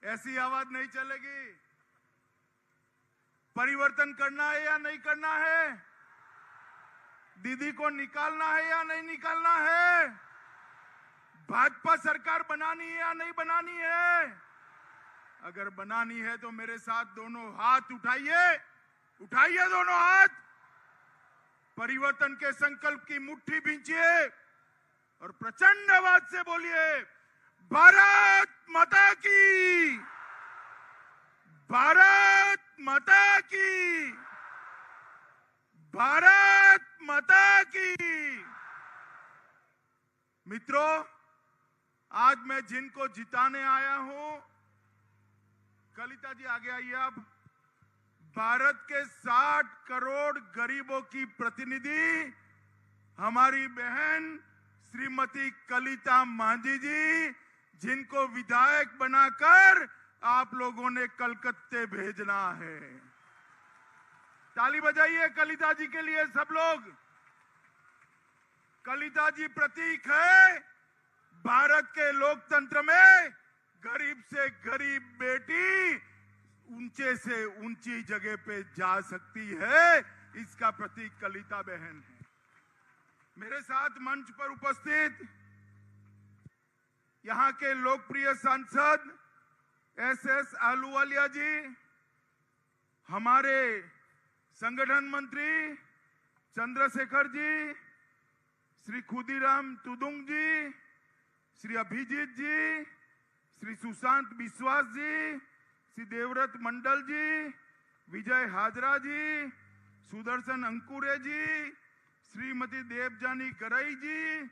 ऐसी आवाज नहीं चलेगी। परिवर्तन करना है या नहीं करना है? दीदी को निकालना है या नहीं निकालना है? भाजपा सरकार बनानी है या नहीं बनानी है? अगर बनानी है तो मेरे साथ दोनों हाथ उठाइए, उठाइए दोनों हाथ। परिवर्तन के संकल्प की मुट्ठी भींचिए और प्रचंड आवाज से बोलिए, भारत माता की, भारत माता की, भारत माता की। मित्रों, आज मैं जिनको जिताने आया हूं, कलिता जी आगे आइए। अब भारत के 60 करोड़ गरीबों की प्रतिनिधि हमारी बहन श्रीमती कलिता मांझी जी, जिनको विधायक बनाकर आप लोगों ने कलकत्ते भेजना है। ताली बजाइए कलिता जी के लिए सब लोग। कलिता जी प्रतीक है भारत के लोकतंत्र में गरीब से गरीब बेटी ऊंचे से ऊंची जगह पे जा सकती है, इसका प्रतीक कलिता बहन है। मेरे साथ मंच पर उपस्थित यहां के लोकप्रिय सांसद एस आहलूवालिया जी, हमारे संगठन मंत्री चंद्रशेखर जी, श्री खुदीराम तुदुंग जी, श्री अभिजीत जी, श्री सुशांत विश्वास जी, श्री देवव्रत मंडल जी, विजय हाजरा जी, सुदर्शन अंकुरे जी, श्रीमती देवजानी गरई जी,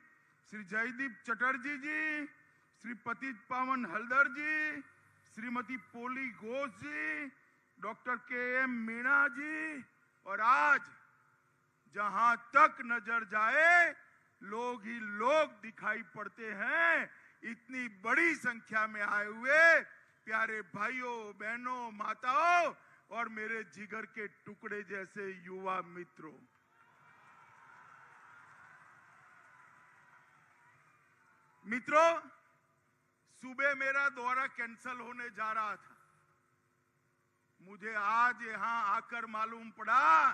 श्री जयदीप चटर्जी जी, श्री पतित पावन हल्दर जी, श्रीमती पोली घोष जी, डॉक्टर के.एम. मीणा जी, और आज जहां तक नजर जाए लोग ही लोग दिखाई पड़ते हैं। इतनी बड़ी संख्या में आए हुए प्यारे भाइयों बहनों माताओं और मेरे जिगर के टुकड़े जैसे युवा मित्रों, सुबह मेरा दौरा कैंसिल होने जा रहा था। मुझे आज यहां आकर मालूम पड़ा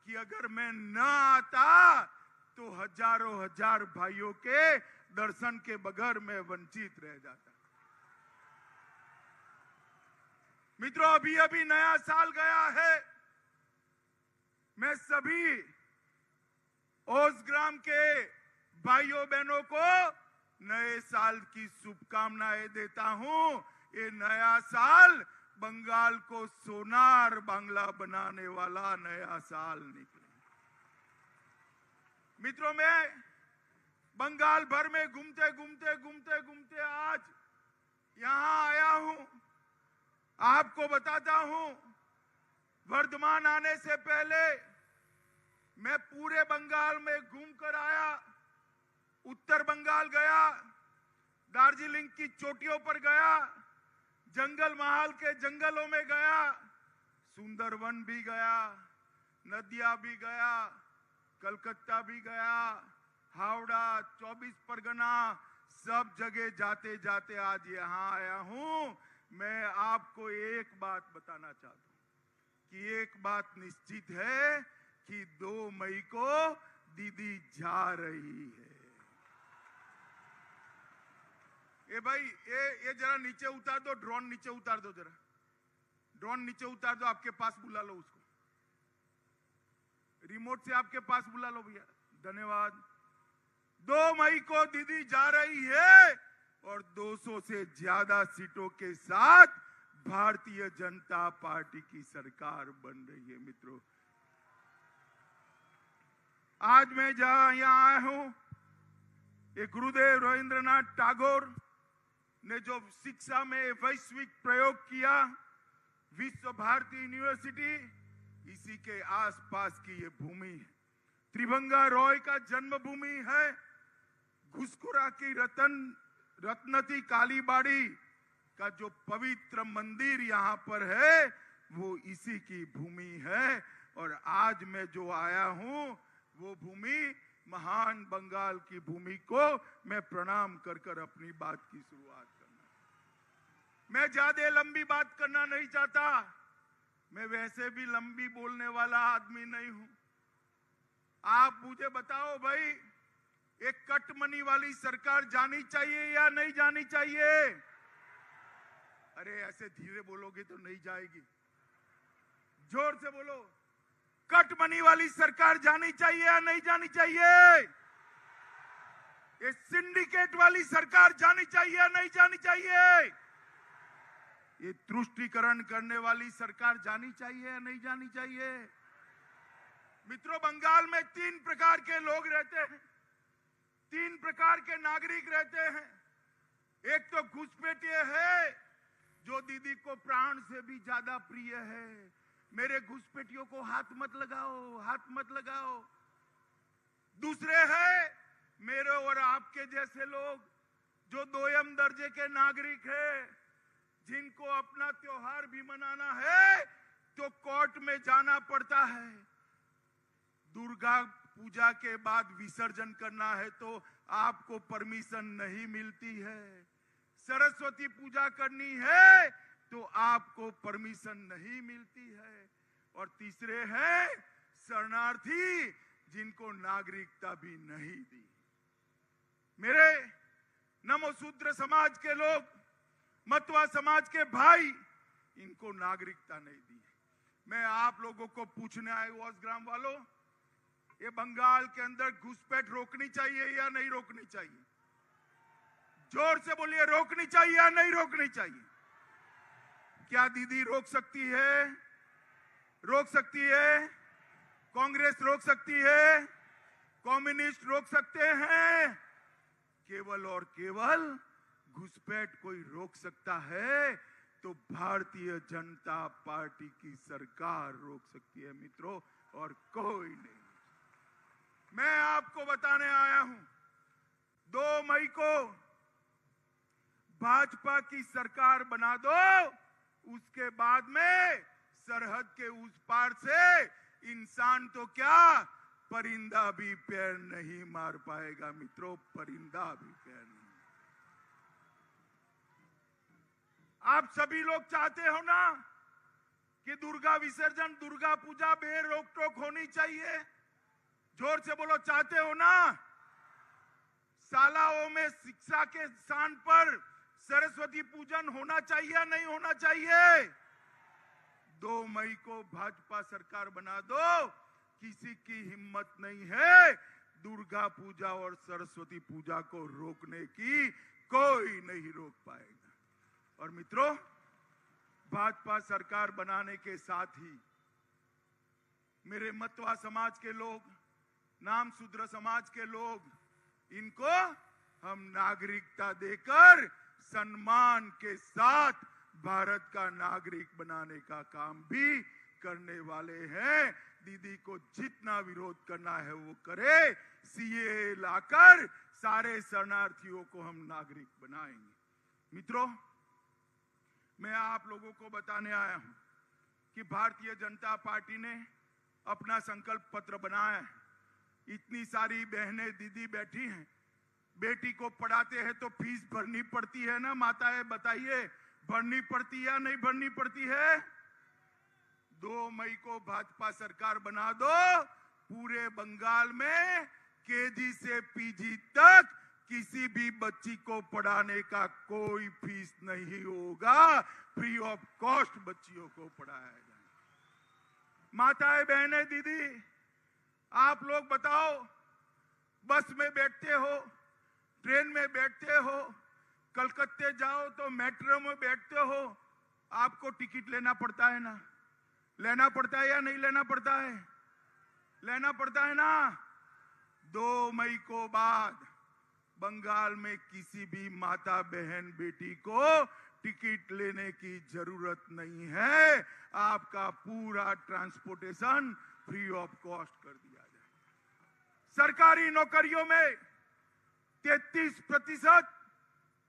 कि अगर मैं न आता तो हजारों हजार भाइयों के दर्शन के बगैर मैं वंचित रह जाता। मित्रों, अभी अभी नया साल गया है। मैं सभी ओसग्राम के भाइयों बहनों को नए साल की शुभकामनाएं देता हूं। ये नया साल बंगाल को सोनार बांग्ला बनाने वाला नया साल निकले। मित्रों, मैं बंगाल भर में घूमते आज यहां आया हूं। आपको बताता हूं, वर्धमान आने से पहले मैं पूरे बंगाल में घूमकर आया। उत्तर बंगाल गया, दार्जिलिंग की चोटियों पर गया, जंगल महल के जंगलों में गया, सुंदरवन भी गया, नदिया भी गया, कलकत्ता भी गया, हावड़ा, 24 परगना, सब जगह जाते जाते आज यहां आया हूं। मैं आपको एक बात बताना चाहता हूं कि एक बात निश्चित है कि 2 मई को दीदी जा रही है। ए भाई, ये जरा नीचे उतार दो, ड्रोन नीचे उतार दो, जरा ड्रोन नीचे उतार दो। आपके पास बुला लो उसको, रिमोट से आपके पास बुला लो भैया। धन्यवाद। 2 मई को दीदी जा रही है और 200 से ज्यादा सीटों के साथ भारतीय जनता पार्टी की सरकार बन रही है। मित्रों, आज मैं जहां यहां आया हूं, ये गुरुदेव रविंद्रनाथ टैगोर ने जो शिक्षा में वैश्विक प्रयोग किया, विश्व भारती यूनिवर्सिटी, इसी के आसपास की ये भूमि है। त्रिभंगा रॉय का जन्मभूमि है। घुसखोरा की रत्नती कालीबाड़ी का जो पवित्र मंदिर यहाँ पर है, वो इसी की भूमि है। और आज मैं जो आया हूं, वो भूमि महान बंगाल की भूमि को मैं प्रणाम कर अपनी बात की शुरुआत करना। मैं ज्यादा लंबी बात करना नहीं चाहता, मैं वैसे भी लंबी बोलने वाला आदमी नहीं हूं। आप मुझे बताओ भाई, एक कट मनी वाली सरकार जानी चाहिए या नहीं जानी चाहिए? अरे ऐसे धीरे बोलोगे तो नहीं जाएगी, जोर से बोलो। कट मनी वाली सरकार जानी चाहिए या नहीं जानी चाहिए? ये सिंडिकेट वाली सरकार जानी चाहिए या नहीं जानी चाहिए? ये तुष्टीकरण करने वाली सरकार जानी चाहिए या नहीं जानी चाहिए? मित्रों, बंगाल में 3 प्रकार के लोग रहते हैं, 3 प्रकार के नागरिक रहते हैं। एक तो घुसपैठिए है, जो दीदी को प्राण से भी ज्यादा प्रिय है। मेरे घुसपैठियों को हाथ मत लगाओ, हाथ मत लगाओ। दूसरे है मेरे और आपके जैसे लोग, जो दोयम दर्जे के नागरिक हैं, जिनको अपना त्योहार भी मनाना है तो कोर्ट में जाना पड़ता है। दुर्गा पूजा के बाद विसर्जन करना है तो आपको परमिशन नहीं मिलती है। सरस्वती पूजा करनी है तो आपको परमिशन नहीं मिलती है। और तीसरे हैं शरणार्थी, जिनको नागरिकता भी नहीं दी। मेरे नमोशूद्र समाज के लोग, मतवा समाज के भाई, इनको नागरिकता नहीं दी। मैं आप लोगों को पूछने आया हूं, ग्राम वालों, ये बंगाल के अंदर घुसपैठ रोकनी चाहिए या नहीं रोकनी चाहिए? जोर से बोलिए, रोकनी चाहिए या नहीं रोकनी चाहिए? क्या दीदी रोक सकती है? रोक सकती है? कांग्रेस रोक सकती है? कम्युनिस्ट रोक सकते हैं? केवल और केवल घुसपैठ कोई रोक सकता है तो भारतीय जनता पार्टी की सरकार रोक सकती है मित्रों, और कोई नहीं। मैं आपको बताने आया हूं, 2 मई को भाजपा की सरकार बना दो, उसके बाद में सरहद के उस पार से इंसान तो क्या, परिंदा भी पैर नहीं मार पाएगा मित्रों, परिंदा भी पैर नहीं। आप सभी लोग चाहते हो ना कि दुर्गा विसर्जन, दुर्गा पूजा बे रोक टोक होनी चाहिए? जोर से बोलो, चाहते हो ना? शालाओं में शिक्षा के स्थान पर सरस्वती पूजन होना चाहिए या नहीं होना चाहिए? 2 मई को भाजपा सरकार बना दो, किसी की हिम्मत नहीं है दुर्गा पूजा और सरस्वती पूजा को रोकने की, कोई नहीं रोक पाएगा। और मित्रों, भाजपा सरकार बनाने के साथ ही मेरे मतवा समाज के लोग, नाम शूद्र समाज के लोग, इनको हम नागरिकता देकर सम्मान के साथ भारत का नागरिक बनाने का काम भी करने वाले हैं। दीदी को जितना विरोध करना है वो करे, सीए लाकर सारे शरणार्थियों को हम नागरिक बनाएंगे। मित्रों, मैं आप लोगों को बताने आया हूं कि भारतीय जनता पार्टी ने अपना संकल्प पत्र बनाया है। इतनी सारी बहनें दीदी बैठी हैं, बेटी को पढ़ाते हैं तो फीस भरनी पड़ती है ना माताएं, बताइए भरनी पड़ती है या नहीं भरनी पड़ती है? 2 मई को भाजपा सरकार बना दो, पूरे बंगाल में केजी से पीजी तक किसी भी बच्ची को पढ़ाने का कोई फीस नहीं होगा, फ्री ऑफ कॉस्ट बच्चियों को पढ़ाया जाएगा। माताएं, बहनें, दीदी, आप लोग बताओ, बस में बैठते हो, ट्रेन में बैठते हो, कलकत्ते जाओ तो मेट्रो में बैठते हो, आपको टिकट लेना पड़ता है ना? लेना पड़ता है या नहीं लेना पड़ता है? लेना पड़ता है ना? 2 मई को बाद बंगाल में किसी भी माता, बहन, बेटी को टिकट लेने की जरूरत नहीं है। आपका पूरा ट्रांसपोर्टेशन फ्री ऑफ कॉस्ट कर दिया जाए। सरकारी नौकरियों में 33%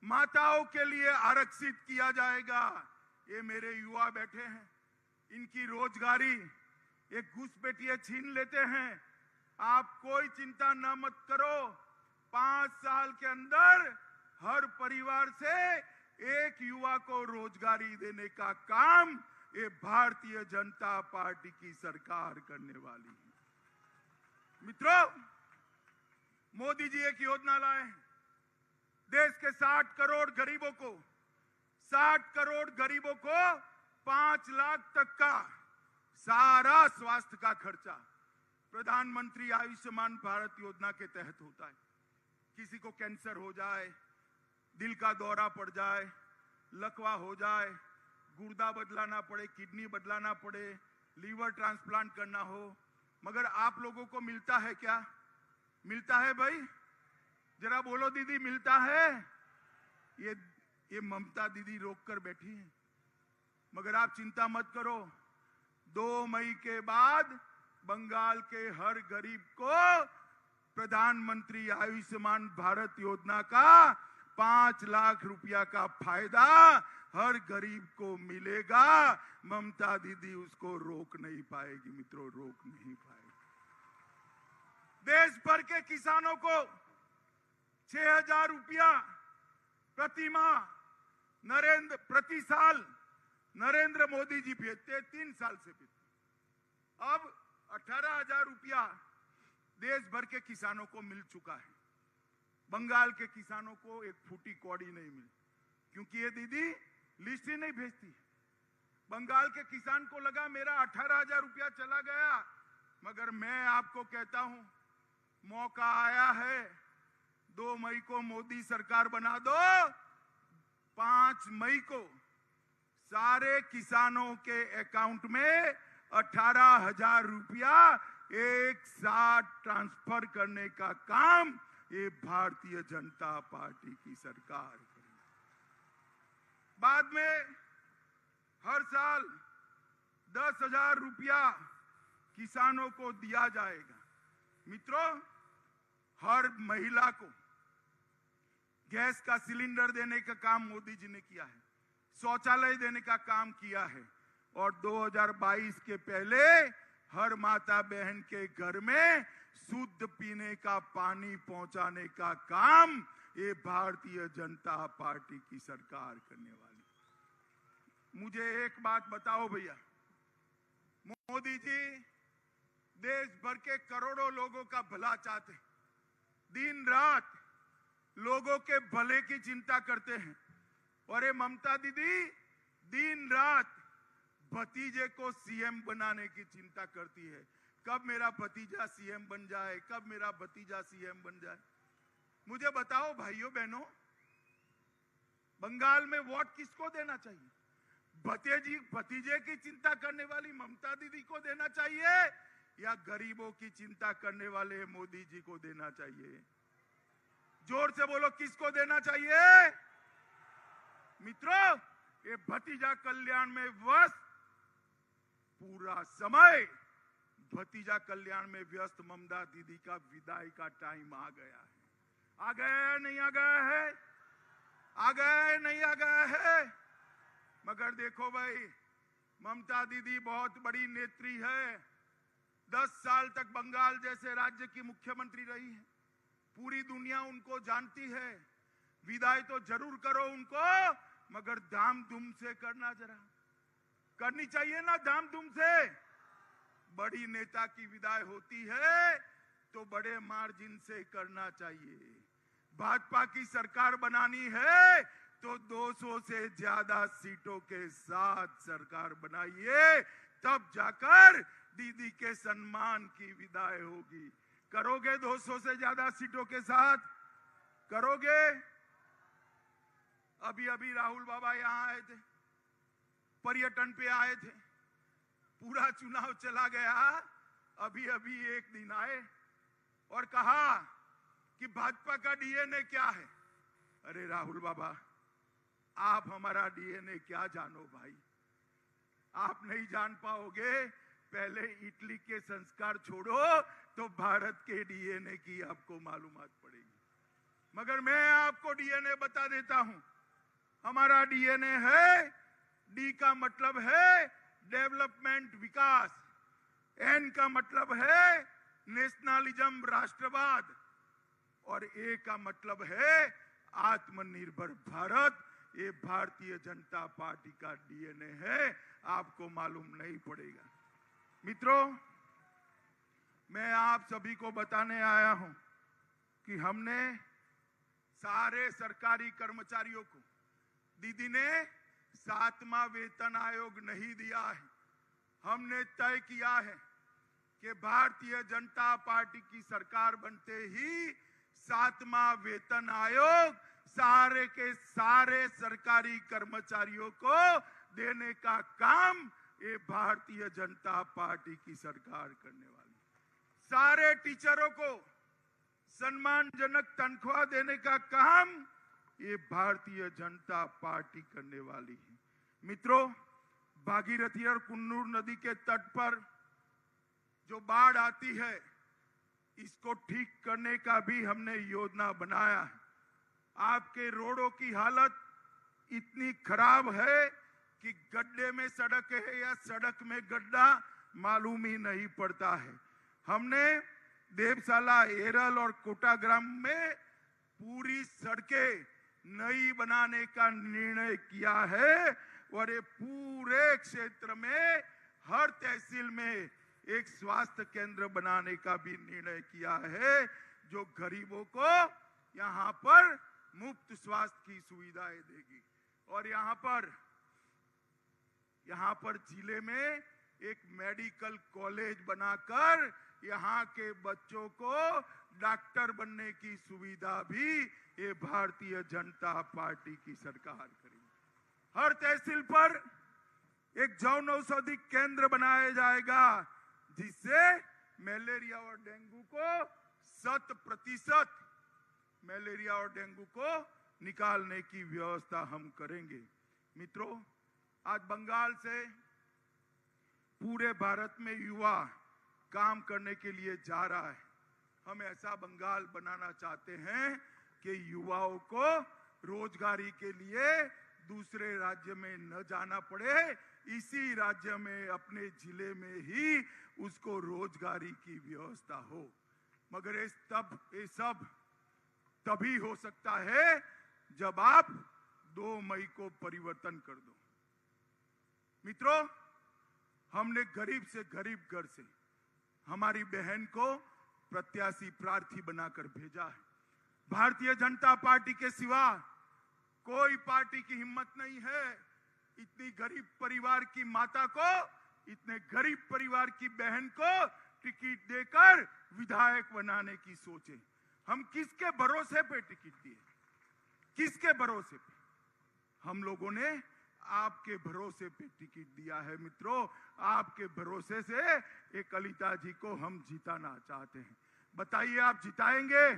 माताओं के लिए आरक्षित किया जाएगा। ये मेरे युवा बैठे हैं, इनकी रोजगारी एक घुसपैठिए छीन लेते हैं। आप कोई चिंता न मत करो, 5 साल के अंदर हर परिवार से एक युवा को रोजगारी देने का काम ये भारतीय जनता पार्टी की सरकार करने वाली है। मित्रों, मोदी जी एक योजना लाए हैं। देश के 60 करोड़ गरीबों को 5 लाख तक का सारा स्वास्थ्य का खर्चा प्रधानमंत्री आयुष्मान भारत योजना के तहत होता है। किसी को कैंसर हो जाए, दिल का दौरा पड़ जाए, लकवा हो जाए, गुर्दा बदलाना पड़े, किडनी बदलाना पड़े, लीवर ट्रांसप्लांट करना हो, मगर आप लोगों को मिलता है क्या? मिलता है भाई? जरा बोलो दीदी, मिलता है? ये ममता दीदी रोक कर बैठी है। मगर आप चिंता मत करो, 2 मई के बाद बंगाल के हर गरीब को प्रधानमंत्री आयुष्मान भारत योजना का 5 लाख रुपया का फायदा हर गरीब को मिलेगा। ममता दीदी उसको रोक नहीं पाएगी मित्रों, रोक नहीं पाएगी। देश भर के किसानों को 6,000 रुपया प्रति माह प्रति साल नरेंद्र मोदी जी भेजते, 3 साल से भेजते। अब 18,000 रुपया देश भर के किसानों को मिल चुका है। बंगाल के किसानों को एक फूटी कौड़ी नहीं मिली, क्योंकि ये दीदी लिस्ट ही नहीं भेजती। बंगाल के किसान को लगा मेरा 18,000 रुपया चला गया, मगर मैं आपको कहता हूं, मौका आया है। 2 मई को मोदी सरकार बना दो, 5 मई को सारे किसानों के अकाउंट में 18,000 रुपया एक साथ ट्रांसफर करने का काम ये भारतीय जनता पार्टी की सरकार करेगी। बाद में हर साल 10,000 रुपया किसानों को दिया जाएगा। मित्रों, हर महिला को गैस का सिलेंडर देने का काम मोदी जी ने किया है, शौचालय देने का काम किया है, और 2022 के पहले हर माता बहन के घर में शुद्ध पीने का पानी पहुंचाने का काम ये भारतीय जनता पार्टी की सरकार करने वाली। मुझे एक बात बताओ भैया, मोदी जी देश भर के करोड़ों लोगों का भला चाहते हैं, दिन रात लोगों के भले की चिंता करते हैं। और ये ममता दीदी दिन रात भतीजे को सीएम बनाने की चिंता करती है। कब मेरा भतीजा सीएम बन जाए, कब मेरा भतीजा सीएम बन जाए। मुझे बताओ भाइयों बहनों, बंगाल में वोट किसको देना चाहिए? भतीजे की चिंता करने वाली ममता दीदी को देना चाहिए या गरीबों की चिंता करने वाले मोदी जी को देना चाहिए? जोर से बोलो, किसको देना चाहिए? मित्रों, ये भतीजा कल्याण में व्यस्त पूरा समय भतीजा कल्याण में व्यस्त ममता दीदी का विदाई का टाइम आ गया है। आ गया है नहीं आ गया है? आ गया है नहीं आ गया है? मगर देखो भाई, ममता दीदी बहुत बड़ी नेत्री है। 10 साल तक बंगाल जैसे राज्य की मुख्यमंत्री रही है। पूरी दुनिया उनको जानती है। विदाई तो जरूर करो उनको, मगर धाम धूम से करना, जरा करनी चाहिए ना धाम धूम से। बड़ी नेता की विदाई होती है तो बड़े मार्जिन से करना चाहिए। भाजपा की सरकार बनानी है तो 200 से ज्यादा सीटों के साथ सरकार बनाइए, तब जाकर दीदी के सम्मान की विदाई होगी। करोगे 200 से ज्यादा सीटों के साथ? करोगे? अभी अभी राहुल बाबा यहां आए थे, पर्यटन पे आए थे, पूरा चुनाव चला गया। अभी अभी एक दिन आए और कहा कि भाजपा का डीएनए क्या है। अरे राहुल बाबा, आप हमारा डीएनए क्या जानो भाई, आप नहीं जान पाओगे। पहले इटली के संस्कार छोड़ो तो भारत के डीएनए की आपको मालूमात पड़ेगी। मगर मैं आपको डीएनए बता देता हूं। हमारा डीएनए है, डी का मतलब है डेवलपमेंट, विकास, एन का मतलब है नेशनलिज्म, राष्ट्रवाद, और ए का मतलब है आत्मनिर्भर भारत। ये भारतीय जनता पार्टी का डीएनए है, आपको मालूम नहीं पड़ेगा। मित्रों, मैं आप सभी को बताने आया हूं कि हमने सारे सरकारी कर्मचारियों को, दीदी ने 7वां वेतन आयोग नहीं दिया है। हमने तय किया है कि भारतीय जनता पार्टी की सरकार बनते ही 7वां वेतन आयोग सारे के सारे सरकारी कर्मचारियों को देने का काम ये भारतीय जनता पार्टी की सरकार करने वाली। सारे टीचरों को सम्मानजनक तनख्वाह देने का काम ये भारतीय जनता पार्टी करने वाली है। मित्रों, भागीरथी और कुन्नूर नदी के तट पर जो बाढ़ आती है, इसको ठीक करने का भी हमने योजना बनाया है। आपके रोडों की हालत इतनी खराब है कि गड्ढे में सड़क है या सड़क में गड्ढा मालूम ही नहीं पड़ता है। हमने देवशाला, एरल और कोटाग्राम में पूरी सड़कें नई बनाने का निर्णय किया है और ये पूरे क्षेत्र में हर तहसील में एक स्वास्थ्य केंद्र बनाने का भी निर्णय किया है, जो गरीबों को यहाँ पर मुफ्त स्वास्थ्य की सुविधाएं देगी। और यहाँ पर जिले में एक मेडिकल कॉलेज बनाकर यहाँ के बच्चों को डॉक्टर बनने की सुविधा भी ये भारतीय जनता पार्टी की सरकार करेगी। हर तहसील पर एक जन औषधि केंद्र बनाया जाएगा, जिससे मलेरिया और डेंगू को 100% मलेरिया और डेंगू को निकालने की व्यवस्था हम करेंगे। मित्रों, आज बंगाल से पूरे भारत में युवा काम करने के लिए जा रहा है। हम ऐसा बंगाल बनाना चाहते हैं कि युवाओं को रोजगारी के लिए दूसरे राज्य में न जाना पड़े, इसी राज्य में अपने जिले में ही उसको रोजगारी की व्यवस्था हो। मगर ये सब तभी हो सकता है जब आप 2 मई को परिवर्तन कर दो। मित्रों, हमने गरीब से गरीब घर से हमारी बहन को प्रत्याशी प्रार्थी बनाकर भेजा है। भारतीय जनता पार्टी के सिवा कोई पार्टी की हिम्मत नहीं है इतनी गरीब परिवार की माता को, इतने गरीब परिवार की बहन को टिकट देकर विधायक बनाने की सोचे। हम किसके भरोसे पे टिकट दिए? किसके भरोसे पे? हम लोगों ने आपके भरोसे पे टिकट दिया है। मित्रों, आपके भरोसे से एक कलिता जी को हम जिताना चाहते हैं। बताइए, आप जिताएंगे?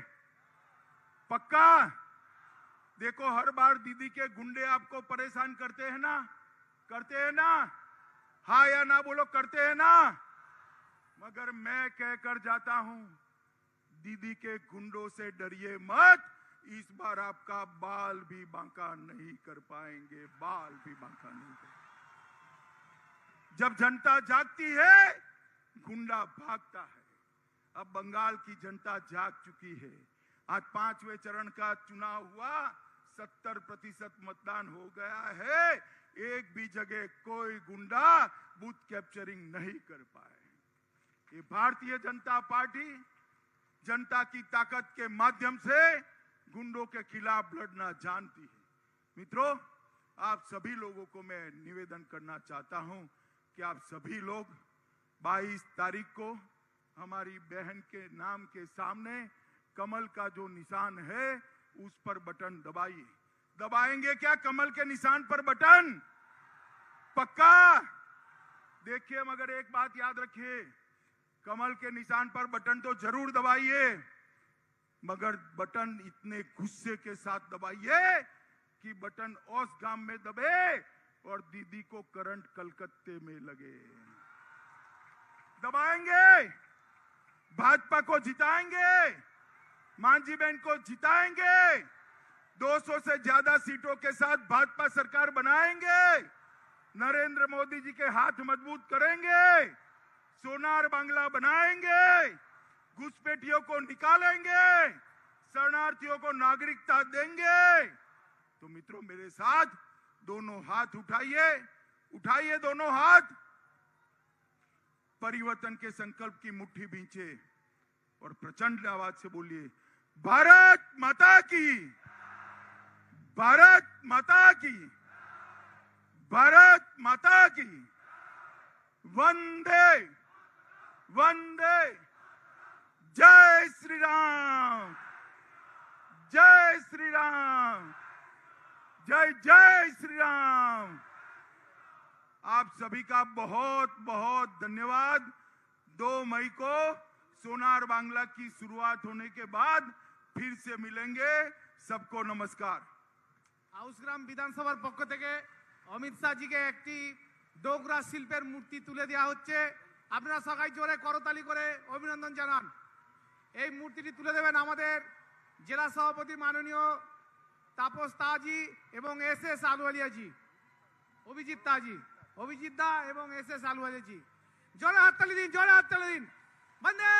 पक्का? देखो, हर बार दीदी के गुंडे आपको परेशान करते हैं ना? करते हैं ना? हाँ या ना बोलो, करते हैं ना? मगर मैं कहकर जाता हूं, दीदी के गुंडों से डरिए मत। इस बार आपका बाल भी बांका नहीं कर पाएंगे, बाल भी बांका नहीं कर। जब जनता जागती है, गुंडा भागता है। अब बंगाल की जनता जाग चुकी है। आज 5वें चरण का चुनाव हुआ, 70% मतदान हो गया है। एक भी जगह कोई गुंडा बूथ कैप्चरिंग नहीं कर पाए। ये भारतीय जनता पार्टी जनता की ताकत के माध्यम से गुंडों के खिलाफ लड़ना जानती है। मित्रों, आप सभी लोगों को मैं निवेदन करना चाहता हूं कि आप सभी लोग 22 तारीख को हमारी बहन के नाम के सामने कमल का जो निशान है उस पर बटन दबाइए। दबाएंगे क्या कमल के निशान पर बटन? पक्का? देखिए, मगर एक बात याद रखिए, कमल के निशान पर बटन तो जरूर दबाइए, मगर बटन इतने गुस्से के साथ दबाइए कि बटन ओस गांव में दबे और दीदी को करंट कलकत्ते में लगे। दबाएंगे, भाजपा को जिताएंगे, मांझी बहन को जिताएंगे, 200 से ज्यादा सीटों के साथ भाजपा सरकार बनाएंगे, नरेंद्र मोदी जी के हाथ मजबूत करेंगे, सोनार बांग्ला बनाएंगे, घुसपैठियों को निकालेंगे, शरणार्थियों को नागरिकता देंगे, तो मित्रों मेरे साथ दोनों हाथ उठाइए, उठाइए दोनों हाथ, परिवर्तन के संकल्प की मुट्ठी भींचे और प्रचंड आवाज से बोलिए, भारत माता की, भारत माता की, भारत माता की, वंदे वंदे, जय श्री राम, जय श्री राम, जय जय श्री राम। आप सभी का बहुत बहुत धन्यवाद। 2 मई को सोनार बांग्ला की शुरुआत होने के बाद फिर से मिलेंगे। सबको नमस्कार। हाउसग्राम विधानसभार पक्ष থেকে অমিত শাহজিকে একটি ডোগরা শিল্পের মূর্তি তুলে দেওয়া হচ্ছে। আপনারা সবাই জোরে করতালি করে অভিনন্দন জানান। এই মূর্তিটি তুলে দেবেন আমাদের জেলা সভাপতি মাননীয় তাপস তাজি এবং এসএস আলুওয়ালিয়াজি, অভিজিৎ তাজি, অভিজিৎ দা এবং এসএস আলুওয়ালিয়াজি। জোরে হাততালি দিন, জোরে হাততালি দিন। বন্দে